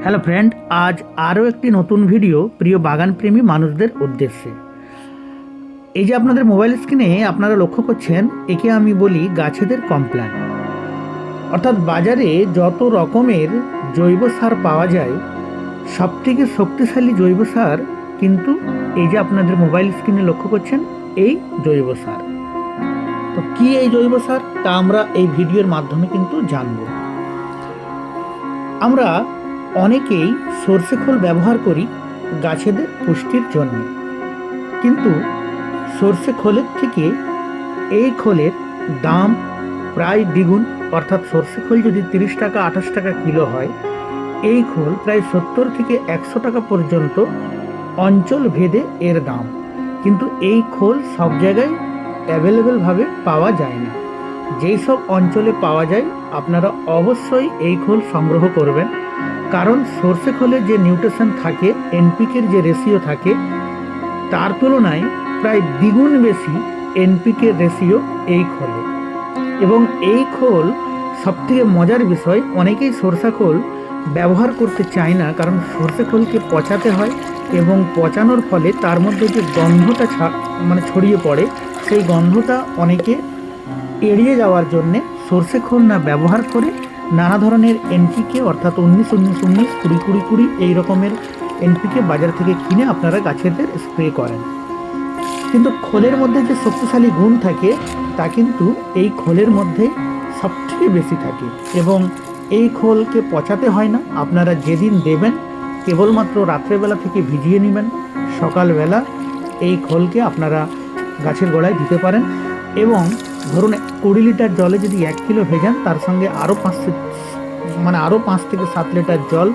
Hello friend, আজ আরও একটি নতুন ভিডিও প্রিয় বাগানপ্রেমী মানুষদের উদ্দেশ্যে। এই যে আপনাদের মোবাইল স্ক্রিনে আপনারা লক্ষ্য করছেন, একে আমি বলি গাছেদের কমপ্ল্যান। অর্থাৎ বাজারে যত রকমের জৈব সার পাওয়া যায়, সবথেকে শক্তিশালী জৈব সার কিন্তু এই যে আপনাদের মোবাইল স্ক্রিনে লক্ষ্য করছেন, এই জৈব সার। তো কী এই জৈব সার, তা আমরা এই ভিডিওর মাধ্যমে কিন্তু জানব। আমরা অনেকেই সরষে খোল ব্যবহার করি গাছেদের পুষ্টির জন্য, কিন্তু সরষে খোলের থেকে এই খোলের দাম প্রায় দ্বিগুণ। অর্থাৎ সরষে খোল যদি 30 টাকা 28 টাকা কিলো হয়, এই খোল প্রায় 70 থেকে 100 টাকা পর্যন্ত অঞ্চল ভেদে এর দাম। কিন্তু এই খোল সব জায়গায় অ্যাভেলেবেলভাবে পাওয়া যায় না। যেই সব অঞ্চলে পাওয়া যায় আপনারা অবশ্যই এই খোল সংগ্রহ করবেন, কারণ সরষে খোলে যে নিউট্রিশন থাকে, এনপিকের যে রেশিও থাকে, তার তুলনায় প্রায় দ্বিগুণ বেশি এনপিকে রেশিও এই খোলে। এবং এই খোল সবথেকে মজার বিষয়, অনেকেই সরষে খোল ব্যবহার করতে চায় না, কারণ সরষে খোলকে পচাতে হয় এবং পচানোর ফলে তার মধ্যে যে গন্ধটা ছড়িয়ে পড়ে, সেই গন্ধটা অনেকে এড়িয়ে যাওয়ার জন্যে সরষে খোল না ব্যবহার করে নানা ধরনের এনপিকে, অর্থাৎ 19-19-19, 20-20-20 এই রকমের এনপিকে বাজার থেকে কিনে আপনারা গাছেদের স্প্রে করেন। কিন্তু খোলের মধ্যে যে শক্তিশালী গুণ থাকে, তা কিন্তু এই খোলের মধ্যে সবথেকে বেশি থাকে। এবং এই খোলকে পচাতে হয় না। আপনারা যেদিন দেবেন কেবলমাত্র রাত্রেবেলা থেকে ভিজিয়ে নেবেন, সকালবেলা এই খোলকে আপনারা গাছের গোড়ায় দিতে পারেন। এবং ধরুন 20 লিটার জলে যদি 1 কিলো ভেজান, তার সঙ্গে আরও 5 থেকে 7 লিটার জল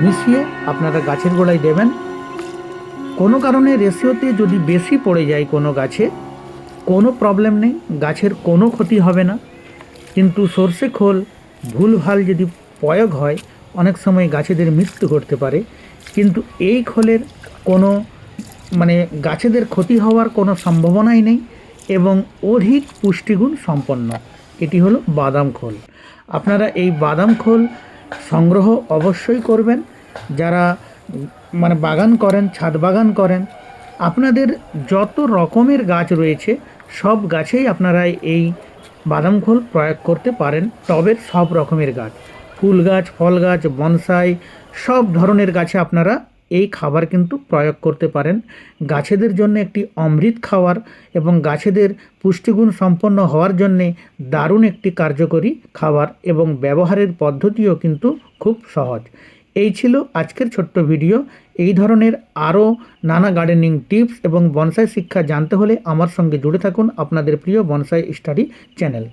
মিশিয়ে আপনারা গাছের গোড়ায় দেবেন। কোনো কারণে রেশিওতে যদি বেশি পড়ে যায় কোনো গাছে, কোনো প্রবলেম নেই, গাছের কোনো ক্ষতি হবে না। কিন্তু সরষে খোল ভুলভাল যদি প্রয়োগ হয়, অনেক সময় গাছেদের মৃত্যু ঘটতে পারে। কিন্তু এই খোলের কোনো গাছেদের ক্ষতি হওয়ার কোনো সম্ভাবনাই নেই এবং অধিক পুষ্টিগুণ সম্পন্ন। এটি হলো বাদাম খোল। আপনারা এই বাদাম খোল সংগ্রহ অবশ্যই করবেন। যারা বাগান করেন, ছাদ বাগান করেন, আপনাদের যত রকমের গাছ রয়েছে সব গাছেই আপনারা এই বাদাম খোল প্রয়োগ করতে পারেন। টবের সব রকমের গাছ, ফুল গাছ, ফল গাছ, বনসাই, সব ধরনের গাছে আপনারা এই খাবার কিন্তু প্রয়োগ করতে পারেন। গাছেদের জন্য একটি অমৃত খাবার এবং গাছেদের পুষ্টিগুণ সম্পন্ন হওয়ার জন্যে দারুণ একটি কার্যকরী খাবার, এবং ব্যবহারের পদ্ধতিও কিন্তু খুব সহজ। এই ছিল আজকের ছোট্ট ভিডিও। এই ধরনের আরও নানা গার্ডেনিং টিপস এবং বনসাই শিক্ষা জানতে হলে আমার সঙ্গে জুড়ে থাকুন আপনাদের প্রিয় বনসাই স্টাডি চ্যানেল।